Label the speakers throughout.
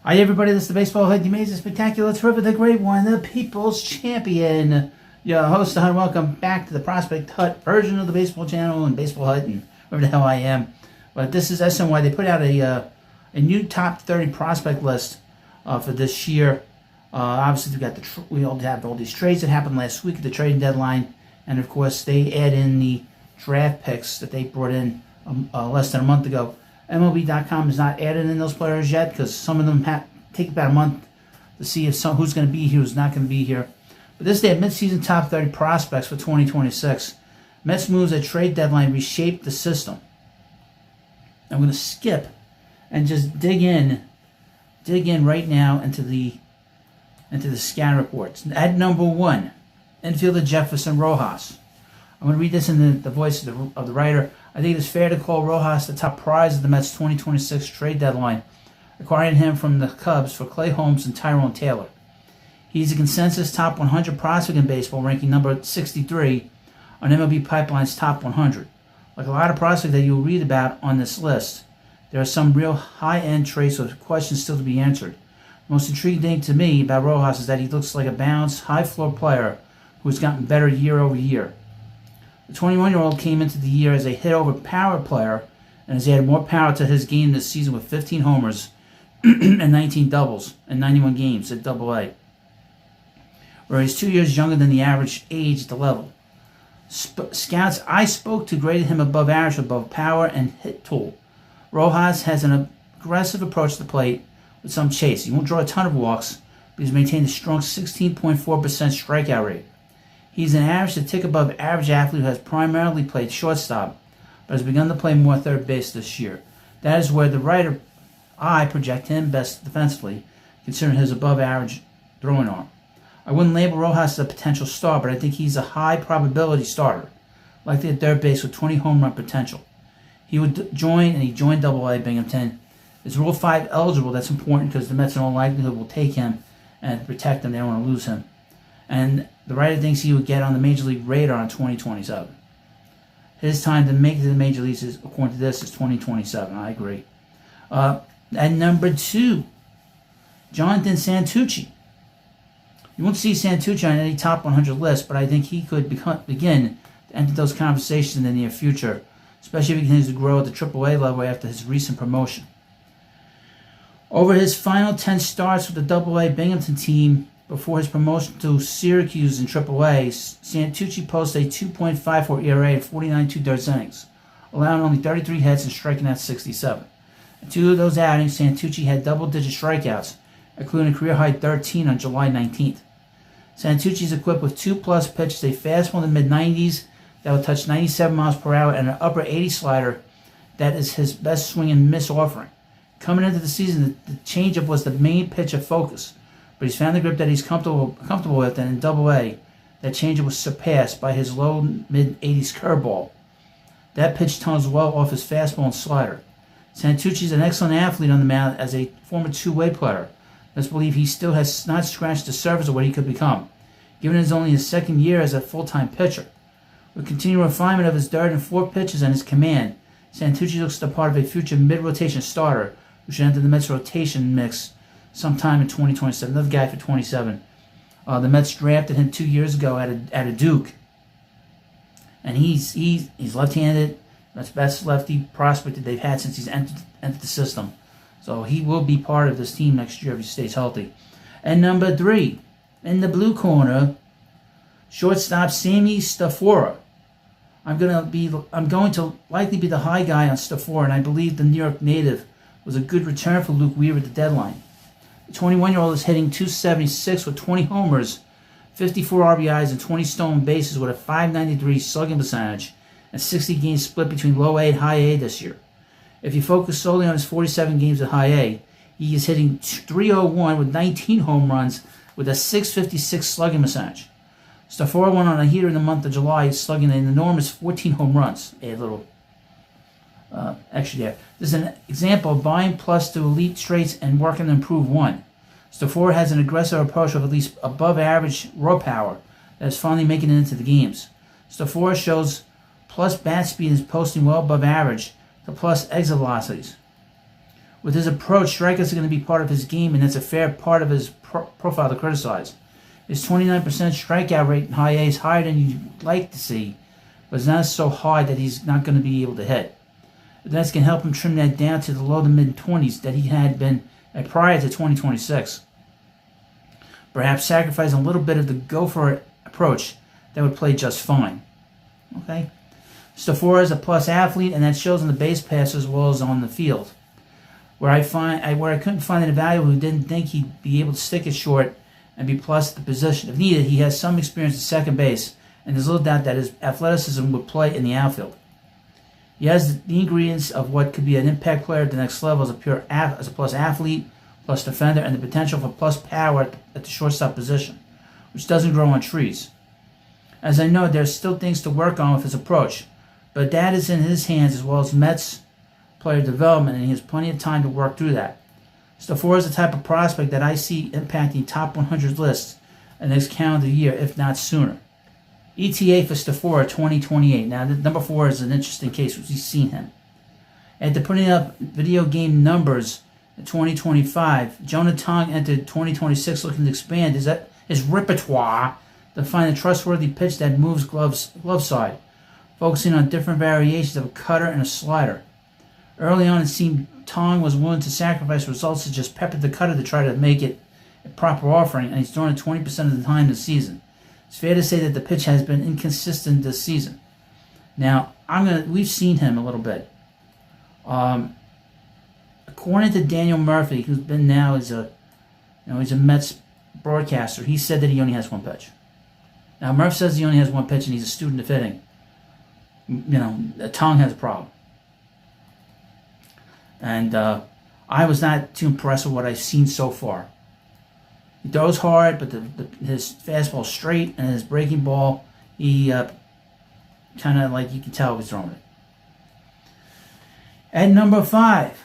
Speaker 1: Hi everybody, this is the Baseball Hood, the amazing, spectacular, terrific, the great one, the People's Champion. Your host, and welcome back to the Prospect Hut version of the Baseball Channel and Baseball Hut and wherever the hell I am. But this is SNY. They put out a new top 30 prospect list for this year. Obviously, we all have all these trades that happened last week at the trading deadline, and of course, they add in the draft picks that they brought in less than a month ago. MLB.com has not added in those players yet because some of them take about a month to see if who's going to be here, who's not going to be here. But this day, mid-season top 30 prospects for 2026. Mets moves at trade deadline reshaped the system. I'm going to skip and just dig in right now into the scan reports. At number 1, infielder Jefferson Rojas. I'm going to read this in the voice of the writer. I think it is fair to call Rojas the top prize of the Mets' 2026 trade deadline, acquiring him from the Cubs for Clay Holmes and Tyrone Taylor. He's a consensus top 100 prospect in baseball, ranking number 63 on MLB Pipeline's top 100. Like a lot of prospects that you'll read about on this list, there are some real high-end traits with questions still to be answered. The most intriguing thing to me about Rojas is that he looks like a balanced, high-floor player who has gotten better year over year. The 21-year-old came into the year as a hit-over-power player and has added more power to his game this season with 15 homers and 19 doubles in 91 games at AA, where he's 2 years younger than the average age at the level. Scouts I spoke to graded him above average, above power and hit tool. Rojas has an aggressive approach to the plate with some chase. He won't draw a ton of walks, but he's maintained a strong 16.4% strikeout rate. He's an average to tick above average athlete who has primarily played shortstop, but has begun to play more third base this year. That is where the writer I project him best defensively, considering his above average throwing arm. I wouldn't label Rojas as a potential star, but I think he's a high probability starter, likely at third base with 20 home run potential. He joined AA Binghamton. Is Rule 5 eligible? That's important because the Mets in all likelihood will take him and protect him. They don't want to lose him. And the writer thinks he would get on the Major League radar in 2027. His time to make it to the Major Leagues, according to this, is 2027. I agree. At number 2, Jonathan Santucci. You won't see Santucci on any top 100 list, but I think he could begin to enter those conversations in the near future, especially if he continues to grow at the AAA level after his recent promotion. Over his final 10 starts with the AA Binghamton team before his promotion to Syracuse in AAA, Santucci posted a 2.54 ERA and 49 2/3 innings, allowing only 33 hits and striking out 67. In 2 of those outings, Santucci had double-digit strikeouts, including a career-high 13 on July 19th. Santucci is equipped with 2+ pitches, a fastball in the mid-90s that will touch 97 miles per hour, and an upper 80 slider that is his best swing and miss offering. Coming into the season, the changeup was the main pitch of focus, but he's found the grip that he's comfortable with, and in AA, that changeup was surpassed by his low mid-80s curveball. That pitch tones well off his fastball and slider. Santucci is an excellent athlete on the mound as a former two-way player. Let's believe he still has not scratched the surface of what he could become, given it's only his second year as a full-time pitcher. With continued refinement of his third and fourth pitches and his command, Santucci looks the part of a future mid-rotation starter who should enter the Mets rotation mix sometime in 2027. Another guy for 27. The Mets drafted him 2 years ago at a Duke, and he's left-handed. That's the best lefty prospect that they've had since he's entered the system. So he will be part of this team next year if he stays healthy. And number 3, in the blue corner, shortstop Sammy Stafora. I'm going to likely be the high guy on Stafora, and I believe the New York native was a good return for Luke Weaver at the deadline. The 21-year-old is hitting .276 with 20 homers, 54 RBIs, and 20 stolen bases with a .593 slugging percentage and 60 games split between low A and high A this year. If you focus solely on his 47 games at high A, he is hitting .301 with 19 home runs with a .656 slugging percentage. Stafora went on a heater in the month of July, slugging an enormous 14 home runs. A little extra there. This is an example of buying plus to elite traits and working to improve one. Stafora has an aggressive approach with at least above average raw power that is finally making it into the games. Stafora shows plus bat speed is posting well above average to plus exit velocities. With his approach, strikeouts are going to be part of his game, and that's a fair part of his profile to criticize. His 29% strikeout rate in high A is higher than you'd like to see, but it's not so high that he's not going to be able to hit. The Mets can help him trim that down to the low to mid-20s that he had been prior to 2026. Perhaps sacrificing a little bit of the go-for-it approach that would play just fine. Okay? Stafora is a plus athlete, and that shows on the base pass as well as on the field. Where I couldn't find an evaluator who didn't think he'd be able to stick it short and be plus at the position. If needed, he has some experience at second base, and there's little doubt that his athleticism would play in the outfield. He has the ingredients of what could be an impact player at the next level as a plus athlete, plus defender, and the potential for plus power at the shortstop position, which doesn't grow on trees. As I know, there's still things to work on with his approach, but that is in his hands as well as Mets player development, and he has plenty of time to work through that. Stafora is the type of prospect that I see impacting top 100 lists in the next calendar year, if not sooner. ETA for Stafora 2028. Now, number 4 is an interesting case because we've seen him. After putting up video game numbers in 2025, Jonah Tong entered 2026 looking to expand his repertoire to find a trustworthy pitch that moves glove side, focusing on different variations of a cutter and a slider. Early on, it seemed Tong was willing to sacrifice results to just pepper the cutter to try to make it a proper offering, and he's throwing it 20% of the time this season. It's fair to say that the pitch has been inconsistent this season. Now, we've seen him a little bit. According to Daniel Murphy, who's been now he's a Mets broadcaster, he said that he only has one pitch. Now, Murph says he only has one pitch, and he's a student of hitting. Tong has a problem. And I was not too impressed with what I've seen so far. He throws hard, but his fastball is straight, and his breaking ball, he kind of like you can tell he's throwing it. At number 5,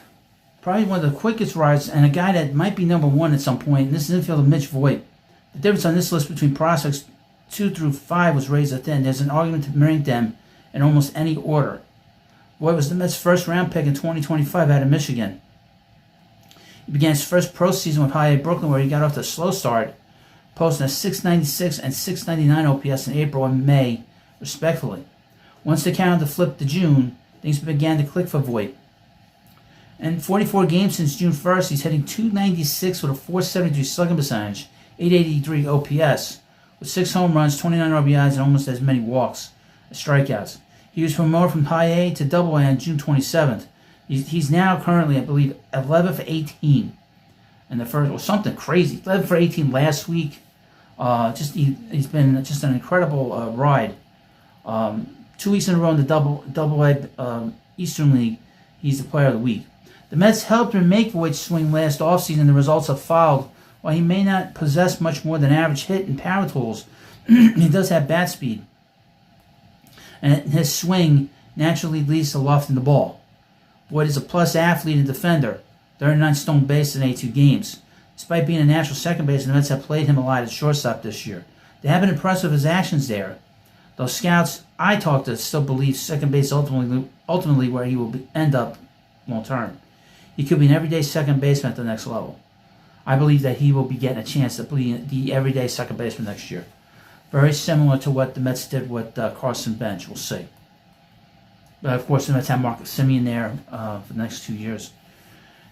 Speaker 1: probably one of the quickest rides, and a guy that might be number 1 at some point, and this is infielder Mitch Voigt. The difference on this list between prospects 2 through 5 was razor thin. There's an argument to rank them in almost any order. Voigt was the Mets' first-round pick in 2025 out of Michigan. He began his first pro season with High A Brooklyn, where he got off to a slow start, posting a 696 and 699 OPS in April and May, respectively. Once the calendar flipped to June, things began to click for Voigt. In 44 games since June 1st, he's hitting .296 with a .473 slugging percentage, .883 OPS, with 6 home runs, 29 RBIs, and almost as many walks as strikeouts. He was promoted from High A to Double A on June 27th. He's now currently, I believe, 11 for 18 in the first, or something crazy. 11 for 18 last week. He's been just an incredible ride. 2 weeks in a row in the Double A Eastern League, he's the player of the week. The Mets helped him make Voigt's swing last offseason. The results have followed. While he may not possess much more than average hit and power tools, he does have bat speed. And his swing naturally leads to lofting the ball. Voigt is a plus athlete and defender, 39 stolen bases in 82 games. Despite being a natural second baseman, the Mets have played him a lot at shortstop this year. They have been impressed with his actions there. Those scouts I talked to still believe second base ultimately where he will end up long term. He could be an everyday second baseman at the next level. I believe that he will be getting a chance to be the everyday second baseman next year. Very similar to what the Mets did with Carson Bench. We'll see. But of course, the Mets have Marcus Semien there for the next 2 years.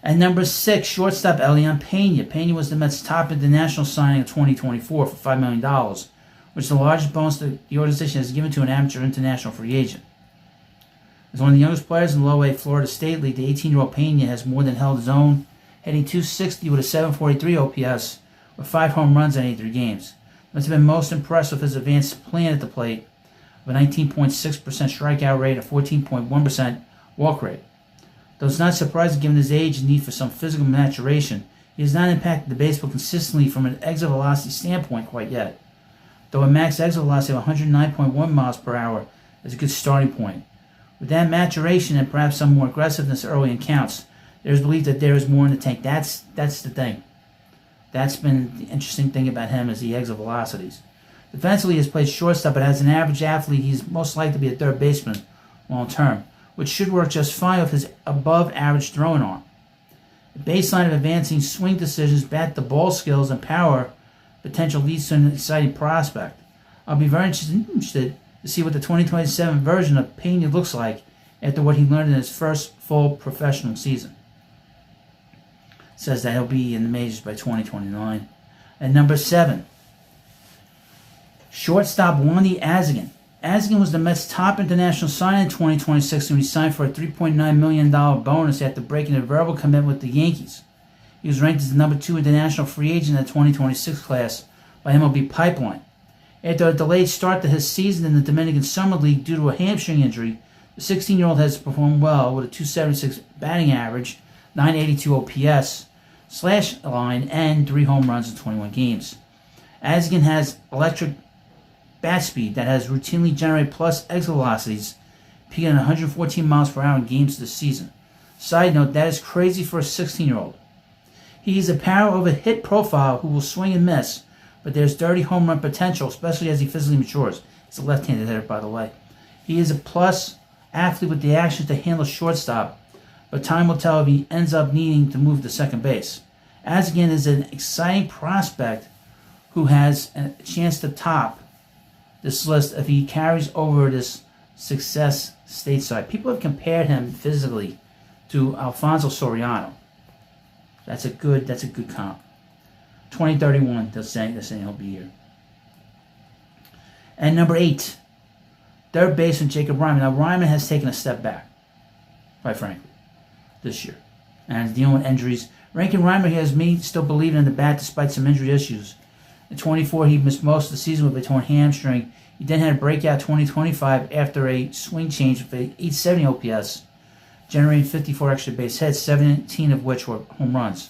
Speaker 1: At number 6, shortstop Elian Pena. Pena was the Mets' top international signing of 2024 for $5 million, which is the largest bonus that the organization has given to an amateur international free agent. As one of the youngest players in the low A Florida State League, the 18-year-old Pena has more than held his own, hitting .260 with a 743 OPS with 5 home runs in 83 games. Mets have been most impressed with his advanced plan at the plate, with a 19.6% strikeout rate and 14.1% walk rate. Though it's not surprising given his age and need for some physical maturation, he has not impacted the baseball consistently from an exit velocity standpoint quite yet. Though a max exit velocity of 109.1 miles per hour is a good starting point. With that maturation and perhaps some more aggressiveness early in counts, there is belief that there is more in the tank. That's the thing. That's been the interesting thing about him is the exit velocities. Defensively, he has played shortstop, but as an average athlete, he's most likely to be a third baseman long term, which should work just fine with his above-average throwing arm. A baseline of advancing swing decisions, bat to ball skills, and power potential leads to an exciting prospect. I'll be very interested to see what the 2027 version of Pena looks like after what he learned in his first full professional season. It says that he'll be in the majors by 2029. At number 7, shortstop Wandy Azagan. Azagan was the Mets' top international signing in 2026 when he signed for a $3.9 million bonus after breaking a verbal commitment with the Yankees. He was ranked as the number 2 international free agent in the 2026 class by MLB Pipeline. After a delayed start to his season in the Dominican Summer League due to a hamstring injury, the 16-year-old has performed well with a .276 batting average, .982 OPS, slash line, and 3 home runs in 21 games. Azagan has electric bat speed that has routinely generated plus exit velocities, peaking at 114 miles per hour in games this season. Side note, that is crazy for a 16-year-old. He is a power over hit profile who will swing and miss, but there's dirty home run potential, especially as he physically matures. He's a left-handed hitter, by the way. He is a plus athlete with the action to handle shortstop, but time will tell if he ends up needing to move to second base. Azagan is an exciting prospect who has a chance to top this list if he carries over this success stateside. People have compared him physically to Alfonso Soriano. That's a good comp. 2031, they're saying he'll be here. And number 8, third baseman Jacob Ryman. Now Ryman has taken a step back, quite frankly, this year, and is dealing with injuries. Ranking Ryman has me still believing in the bat despite some injury issues. In 24, he missed most of the season with a torn hamstring. He then had a breakout 2025 after a swing change with a .870 OPS, generating 54 extra base hits, 17 of which were home runs.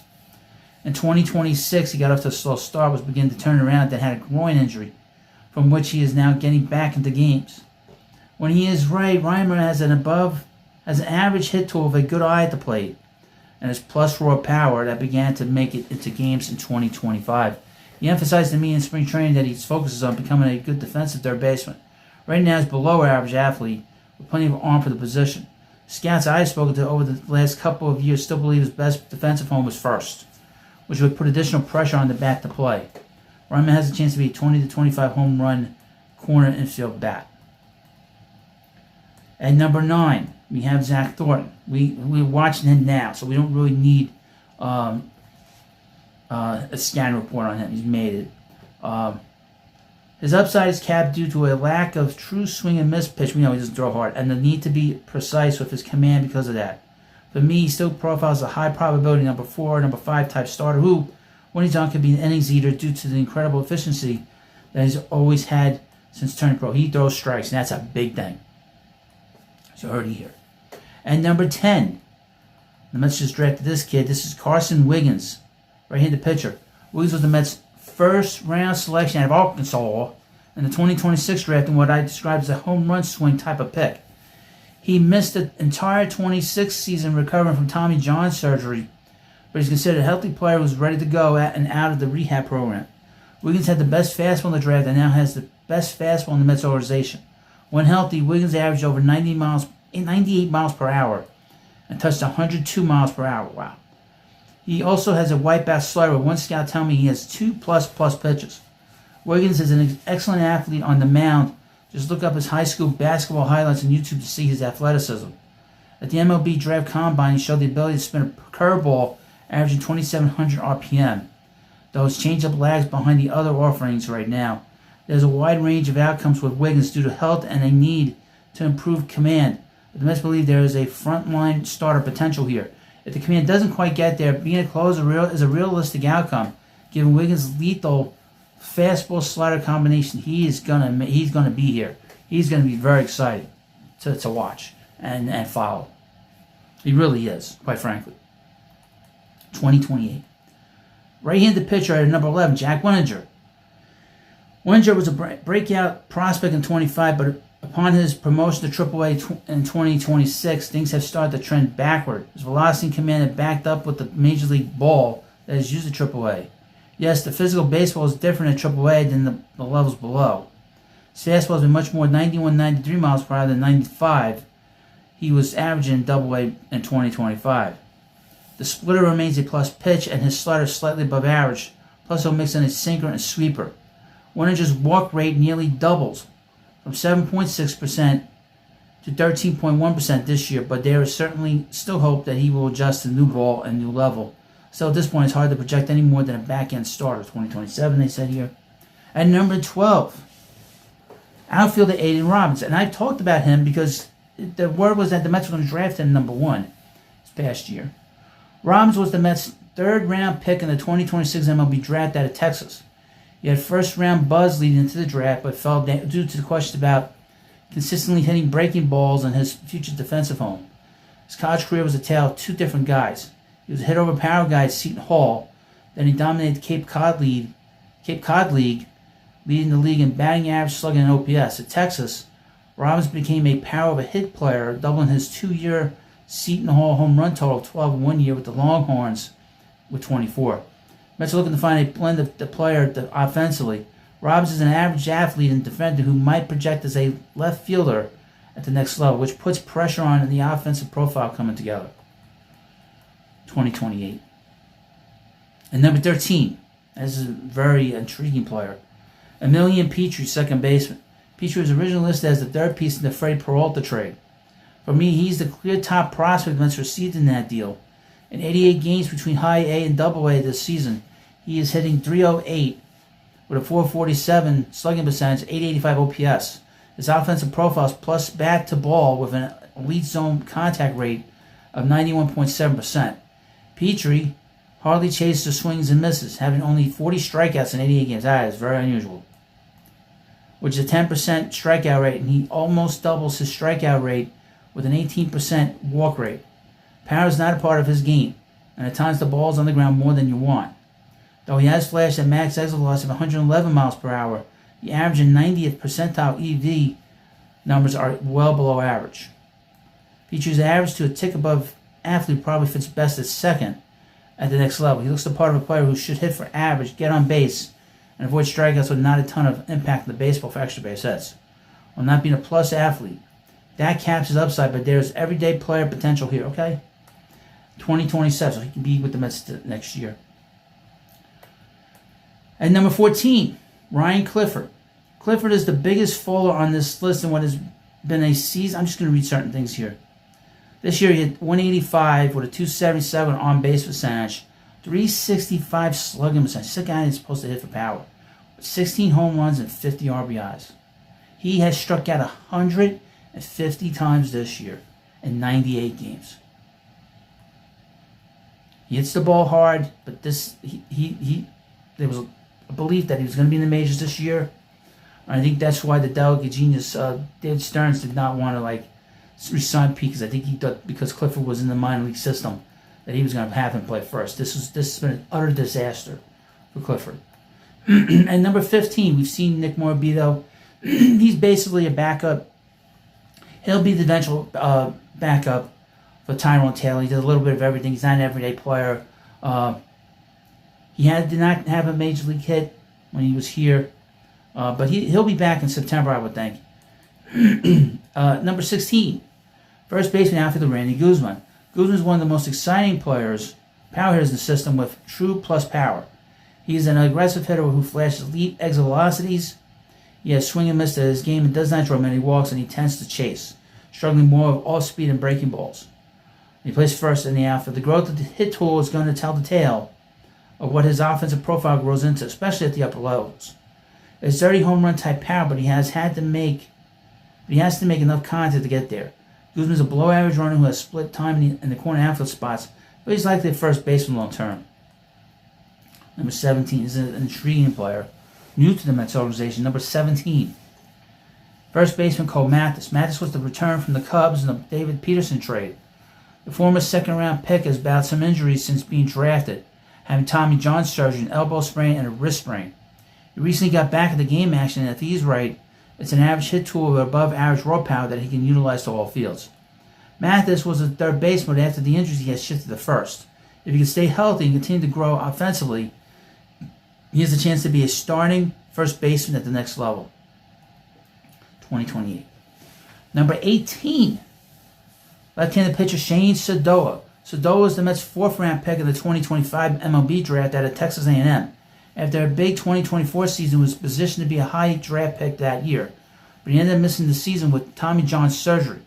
Speaker 1: In 2026, he got off to a slow start, was beginning to turn around, then had a groin injury, from which he is now getting back into games. When he is right, Ryman has an average hit tool with a good eye at the plate, and his plus raw power that began to make it into games in 2025. He emphasized to me in spring training that he focuses on becoming a good defensive third baseman. Right now, he's below average athlete with plenty of arm for the position. Scouts I've spoken to over the last couple of years still believe his best defensive home is first, which would put additional pressure on the bat to play. Ryman has a chance to be a 20 to 25 home run corner infield bat. At number 9, we have Zach Thornton. We're watching him now, so we don't really need a scan report on him. He's made it. His upside is capped due to a lack of true swing and miss pitch. We know he doesn't throw hard, and the need to be precise with his command because of that. For me, he still profiles a high probability number 4, number 5 type starter who, when he's on, could be an innings eater due to the incredible efficiency that he's always had since turning pro. He throws strikes, and that's a big thing. So you heard it here. And number 10, the Mets just drafted this kid. This is Carson Wiggins, right-handed pitcher. Wiggins was the Mets' first-round selection out of Arkansas in the 2026 draft in what I describe as a home run swing type of pick. He missed the entire 26 season recovering from Tommy John surgery, but he's considered a healthy player who's ready to go at and out of the rehab program. Wiggins had the best fastball in the draft and now has the best fastball in the Mets organization. When healthy, Wiggins averaged over 98 miles per hour and touched 102 miles per hour. Wow. He also has a wipeout slider. One scout told me he has 2 plus pitches. Wiggins is an excellent athlete on the mound. Just look up his high school basketball highlights on YouTube to see his athleticism. At the MLB Draft Combine, he showed the ability to spin a curveball averaging 2,700 RPM, though his changeup lags behind the other offerings right now. There's a wide range of outcomes with Wiggins due to health and a need to improve command. But the Mets believe there is a frontline starter potential here. If the command doesn't quite get there, being a closer is a realistic outcome. Given Wiggins' lethal fastball slider combination, he's gonna be here. He's gonna be very exciting to watch and follow. He really is, quite frankly. 2028. Right-handed pitcher at number 11, Jack Winninger. Winninger was a breakout prospect in 25, but upon his promotion to AAA in 2026, things have started to trend backward. His velocity and command have backed up with the Major League ball that is used at AAA. Yes, the physical baseball is different at AAA than the levels below. His fastball has been much more 91, 93 miles per hour than 95. He was averaging in AA in 2025. The splitter remains a plus pitch, and his slider is slightly above average. Plus, he'll mix in a sinker and a sweeper. Winninger's walk rate nearly doubles from 7.6% to 13.1% this year, but there is certainly still hope that he will adjust to new ball and new level. So at this point, it's hard to project any more than a back-end starter. 2027, they said here. At number 12, outfielder Aiden Robbins. And I've talked about him because the word was that the Mets were going to draft him number 1 this past year. Robbins was the Mets' third-round pick in the 2026 MLB draft out of Texas. He had first-round buzz leading into the draft, but fell down due to the question about consistently hitting breaking balls in his future defensive home. His college career was a tale of two different guys. He was a hit-over-power guy at Seton Hall. Then he dominated the Cape Cod League, leading the league in batting average, slugging, and OPS. At Texas, Robbins became a power-of-a-hit player, doubling his 2-year Seton Hall home run total of 12 in 1 year with the Longhorns with 24. Mets are looking to find a blend of the player offensively. Robbins is an average athlete and defender who might project as a left fielder at the next level, which puts pressure on the offensive profile coming together. 2028. And number 13, this is a very intriguing player. Emilian Petrie, second baseman. Petrie was originally listed as the third piece in the Freddie Peralta trade. For me, he's the clear top prospect Mets received in that deal. In 88 games between high A and double A this season, he is hitting .308 with a .447 slugging percentage, .885 OPS. His offensive profile is plus bat to ball with an elite zone contact rate of 91.7%. Petrie hardly chases the swings and misses, having only 40 strikeouts in 88 games. That is very unusual. Which is a 10% strikeout rate, and he almost doubles his strikeout rate with an 18% walk rate. Power is not a part of his game, and at times the ball is on the ground more than you want. Though he has flashed a max exit velocity of 111 miles per hour, the average and 90th percentile EV numbers are well below average. Petrie's average to a tick above athlete probably fits best at second at the next level. He looks the part of a player who should hit for average, get on base, and avoid strikeouts with not a ton of impact in the baseball for extra base hits. While not being a plus athlete, that caps his upside, but there's everyday player potential here, okay? 2027, so he can be with the Mets next year. At number 14, Ryan Clifford. Clifford is the biggest faller on this list in what has been a season. I'm just going to read certain things here. This year he hit 185 with a 277 on-base percentage, 365 slugging percentage. He's a guy that's supposed to hit for power. 16 home runs and 50 RBIs. He has struck out 150 times this year in 98 games. He hits the ball hard, but there was a belief that he was going to be in the majors this year. And I think that's why the delegate genius, David Stearns, did not want to resign Pete, because I think he thought because Clifford was in the minor league system that he was going to have him play first. This has been an utter disaster for Clifford. And number 15, we've seen Nick Morabito. He's basically a backup. He'll be the eventual backup for Tyrone Taylor. He does a little bit of everything. He's not an everyday player. He did not have a major league hit when he was here, but he'll be back in September, I would think. Number 16, first baseman outfielder Randy Guzman. Guzman is one of the most exciting players, power hitters in the system with true plus power. He is an aggressive hitter who flashes elite exit velocities. He has swing and miss to his game and does not draw many walks, and he tends to chase, struggling more with off-speed and breaking balls. He plays first in the outfield. The growth of the hit tool is going to tell the tale of what his offensive profile grows into, especially at the upper levels. It's dirty home run type power, but he has to make enough contact to get there. Guzman is a below average runner who has split time in the corner outfield spots, but he's likely a first baseman long term. Number 17 is an intriguing player, new to the Mets organization. Number 17, first baseman Cole Mathis. Mathis was the return from the Cubs in the David Peterson trade. The former second-round pick has battled some injuries since being drafted, having Tommy John surgery, an elbow sprain, and a wrist sprain. He recently got back into game action, and if he's right, it's an average hit tool with above-average raw power that he can utilize to all fields. Mathis was a third baseman, but after the injuries, he has shifted to first. If he can stay healthy and continue to grow offensively, he has a chance to be a starting first baseman at the next level. 2028. Number 18, left-handed pitcher Shane Sadoa. Sado was the Mets' 4th-round pick of the 2025 MLB draft out of Texas A&M. After a big 2024 season, was positioned to be a high draft pick that year, but he ended up missing the season with Tommy John surgery.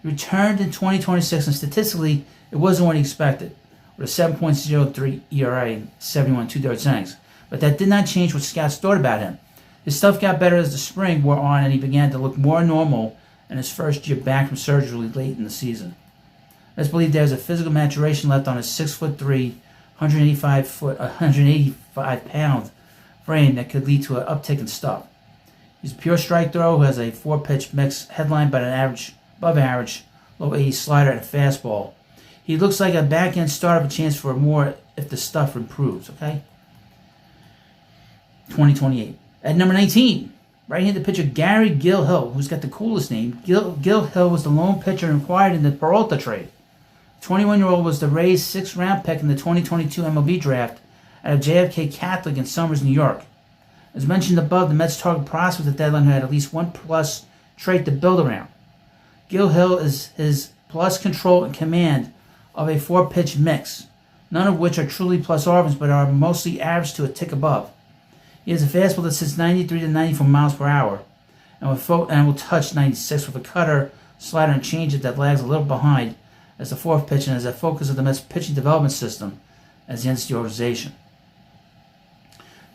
Speaker 1: He returned in 2026, and statistically, it wasn't what he expected, with a 7.03 ERA and 71 2/3 innings. But that did not change what scouts thought about him. His stuff got better as the spring wore on, and he began to look more normal in his first year back from surgery late in the season. Let's believe there's a physical maturation left on his 6'3", 185-pound frame that could lead to an uptick in stuff. He's a pure strike thrower who has a 4-pitch mix headlined by an above average, low 80 slider and a fastball. He looks like a back-end starter with a chance for more if the stuff improves, okay? 2028. At number 19, right-handed pitcher Gary Gil-Hill, who's got the coolest name. Gil-Hill was the lone pitcher acquired in the Peralta trade. The 21-year-old was the Rays' 6th-round pick in the 2022 MLB draft out of JFK Catholic in Somers, New York. As mentioned above, the Mets' target prospect at the deadline had at least one plus trait to build around. Gil-Hill is his plus control and command of a 4-pitch mix, none of which are truly plus offense but are mostly average to a tick above. He has a fastball that sits 93 to 94 miles per hour and will touch 96 with a cutter, slider, and changeup that lags a little behind as the 4th pitch and as a focus of the Mets' pitching development system as he enters the organization.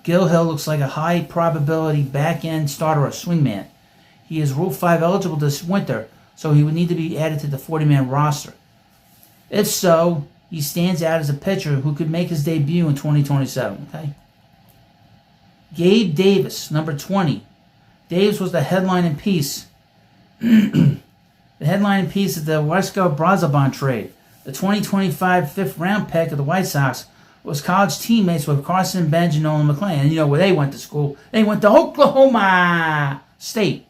Speaker 1: Gil-Hill looks like a high probability back-end starter or swingman. He is Rule 5 eligible this winter, so he would need to be added to the 40-man roster. If so, he stands out as a pitcher who could make his debut in 2027. Okay. Gabe Davis, number 20. Davis was the headlining piece. The headlining piece of the Wesker Brazaban trade. The 2025 5th-round pick of the White Sox was college teammates with Carson Benj and Nolan McLean. And you know where they went to school? They went to Oklahoma State.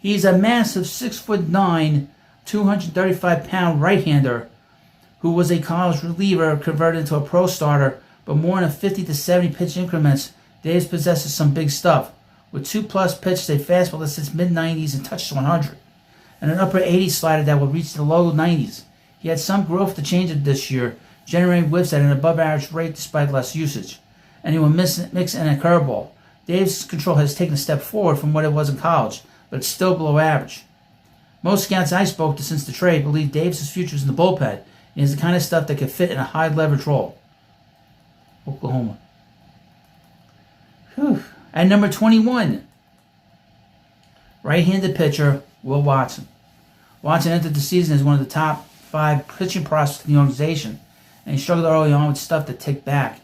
Speaker 1: He's a massive 6'9", 235-pound right-hander who was a college reliever converted into a pro starter, but more in a 50 to 70 pitch increments. Davis possesses some big stuff, with 2+ pitches, a fastball that sits mid-90s and touches 100, and an upper 80 slider that will reach the low 90s. He had some growth to change it this year, generating whiffs at an above-average rate despite less usage, and he will mix in a curveball. Davis' control has taken a step forward from what it was in college, but it's still below average. Most scouts I spoke to since the trade believe Davis' future is in the bullpen, and is the kind of stuff that could fit in a high-leverage role. Oklahoma. Whew. At number 21, right-handed pitcher Will Watson. Watson entered the season as one of the top 5 pitching prospects in the organization, and he struggled early on with stuff that ticked back.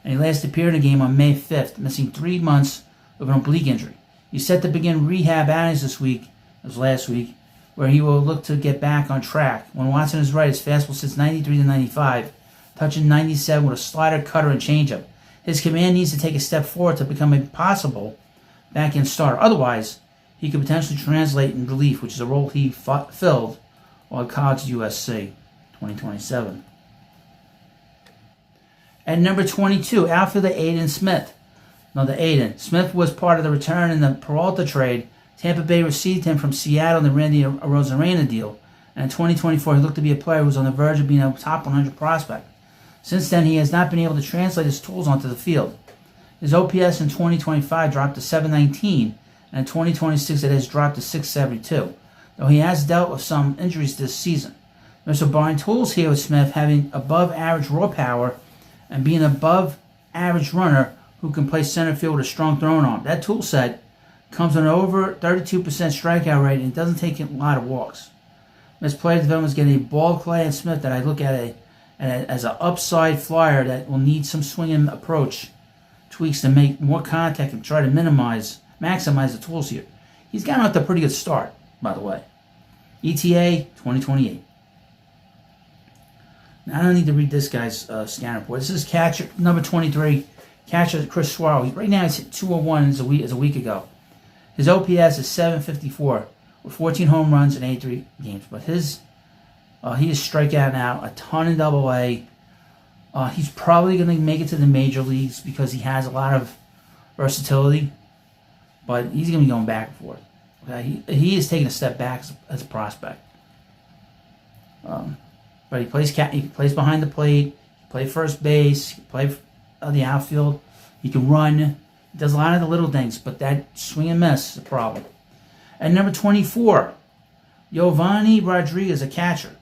Speaker 1: And he last appeared in a game on May 5th, missing 3 months with an oblique injury. He's set to begin rehab outings this week, as last week, where he will look to get back on track. When Watson is right, his fastball sits 93 to 95, touching 97 with a slider, cutter, and changeup. His command needs to take a step forward to become a possible back-end starter. Otherwise, he could potentially translate in relief, which is a role he filled while at college at USC, 2027. At number 22, outfielder Aiden Smith. Another Aiden. Smith was part of the return in the Peralta trade. Tampa Bay received him from Seattle in the Randy Arozarena deal. And in 2024, he looked to be a player who was on the verge of being a top 100 prospect. Since then, he has not been able to translate his tools onto the field. His OPS in 2025 dropped to 719, and in 2026 it has dropped to 672, though he has dealt with some injuries this season. There's some barring tools here with Smith having above-average raw power and being an above-average runner who can play center field with a strong throwing arm. That tool set comes with an over 32% strikeout rate, and it doesn't take a lot of walks. This player development is getting a ball clay and Smith that I look at as an upside flyer that will need some swinging approach tweaks to make more contact and try to maximize the tools here. He's gotten off to a pretty good start, by the way. ETA 2028. Now, I don't need to read this guy's scan report. This is catcher number 23, catcher Chris Swirl. Right now he's hit 201 as a week ago. His OPS is 754 with 14 home runs in 83 games. But he is strikeout now a ton in AA. He's probably going to make it to the major leagues because he has a lot of versatility. But he's going to be going back and forth. Okay? He is taking a step back as a prospect. But he plays behind the plate. He plays first base. He plays the outfield. He can run. He does a lot of the little things, but that swing and miss is a problem. At number 24, Giovanni Rodriguez, a catcher.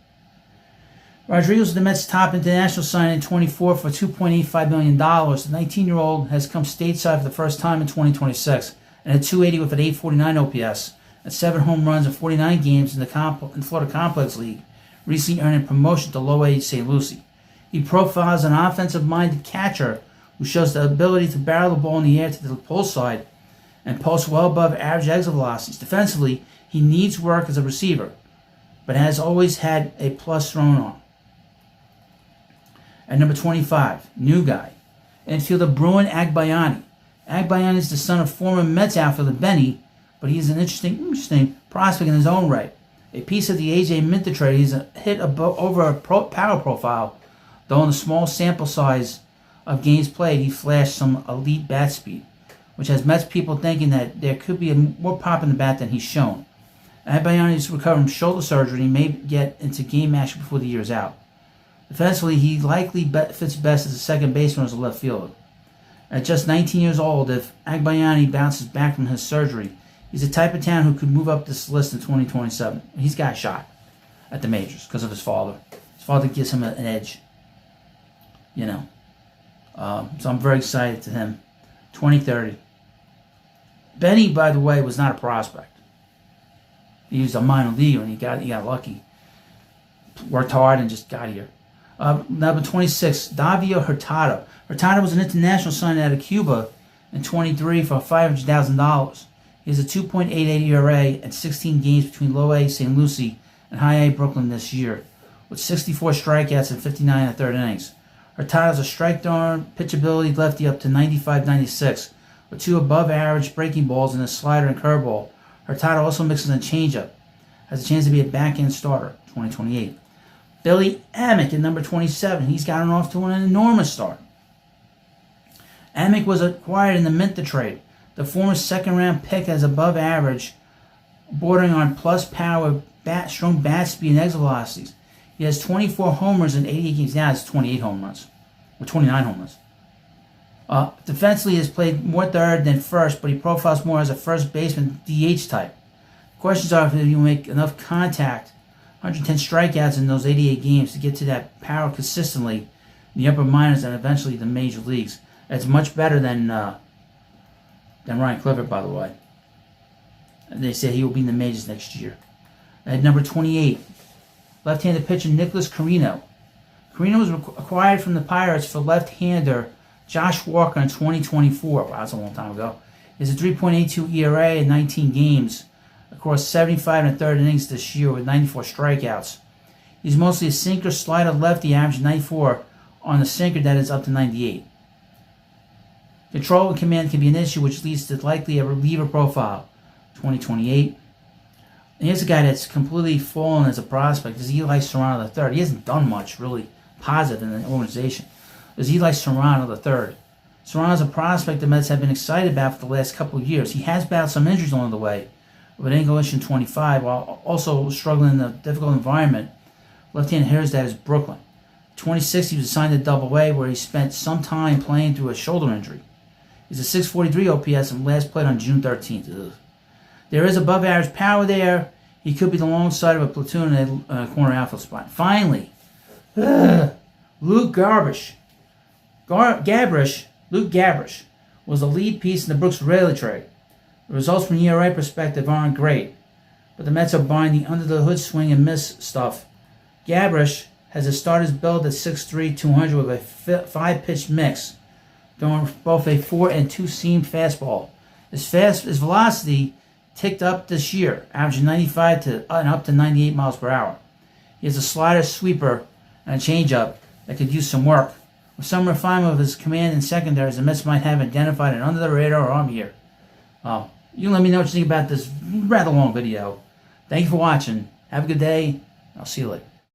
Speaker 1: Rodriguez was the Mets' top international signing in 24 for $2.85 million. The 19-year-old has come stateside for the first time in 2026 and had 280 with an 849 OPS and 7 home runs in 49 games in the Florida Complex League, recently earning promotion to low A St. Lucie. He profiles an offensive-minded catcher who shows the ability to barrel the ball in the air to the pull side and post well above average exit velocities. Defensively, he needs work as a receiver, but has always had a plus thrown on. At number 25, new guy, infielder Bruin Agbayani. Agbayani is the son of former Mets outfielder Benny, but he is an interesting prospect in his own right. A piece of the A.J. Minter trade, he's hit over a power profile, though in a small sample size of games played, he flashed some elite bat speed, which has Mets people thinking that there could be more pop in the bat than he's shown. Agbayani is recovering from shoulder surgery and may get into game action before the year is out. Defensively, he likely fits best as a second baseman or as a left fielder. At just 19 years old, if Agbayani bounces back from his surgery, he's the type of talent who could move up this list in 2027. He's got a shot at the majors because of his father. His father gives him an edge, So I'm very excited to him. 2030. Benny, by the way, was not a prospect. He was a minor leaguer and he got lucky. Worked hard and just got here. Number 26, Davio Hurtado. Hurtado was an international signing out of Cuba in 23 for $500,000. He has a 2.88 ERA and 16 games between low A St. Lucie and high A Brooklyn this year, with 64 strikeouts and 59 in the third innings. Hurtado has a strike-throwing, pitchability lefty up to 95-96, with 2 above-average breaking balls and a slider and curveball. Hurtado also mixes in a changeup. Has a chance to be a back-end starter, 2028. Billy Amick at number 27. He's gotten off to an enormous start. Amick was acquired in the Minter trade. The former second-round pick has above average, bordering on plus power, strong bat speed, and exit velocities. He has 24 homers in 88 games. Now it's 28 home runs, or 29 home runs. Defensively, he has played more third than first, but he profiles more as a first baseman DH type. Questions are if you make enough contact, 110 strikeouts in those 88 games to get to that power consistently in the upper minors and eventually the major leagues. It's much better than Ryan Clifford, by the way. And they say he will be in the majors next year. At number 28, left-handed pitcher Nicholas Carino. Carino was acquired from the Pirates for left-hander Josh Walker in 2024. Wow, that's a long time ago. He has a 3.82 ERA in 19 games across 75 and a third innings this year with 94 strikeouts. He's mostly a sinker slider lefty, averaging 94 on the sinker that is up to 98. Control and command can be an issue, which leads to likely a reliever profile. 2028. And here's a guy that's completely fallen as a prospect. Is Eli Serrano III. He hasn't done much really positive in the organization. Is Eli Serrano III. Serrano's a prospect the Mets have been excited about for the last couple of years. He has battled some injuries along the way, with an ankle issue in 25, while also struggling in a difficult environment. Left-handed hitters, that is Brooklyn. 2060 he was assigned to Double-A, where he spent some time playing through a shoulder injury. He's a 643 OPS and last played on June 13th. Ugh. There is above average power there. He could be the long side of a platoon in a corner outfield spot. Finally, Luke Gabrish. Luke Gabrish was the lead piece in the Brooks Raley trade. The results from an ERA perspective aren't great, but the Mets are buying the under-the-hood swing and miss stuff. Gabrish has a starter's build at 6'3", 200 with a 5-pitch mix, throwing both a 4 and 2-seam fastball. His velocity ticked up this year, averaging 95 and up to 98 miles per hour. He has a slider, sweeper, and a changeup that could use some work. With some refinement of his command and secondaries, the Mets might have identified an under-the-radar arm here. You can let me know what you think about this rather long video. Thank you for watching. Have a good day. I'll see you later.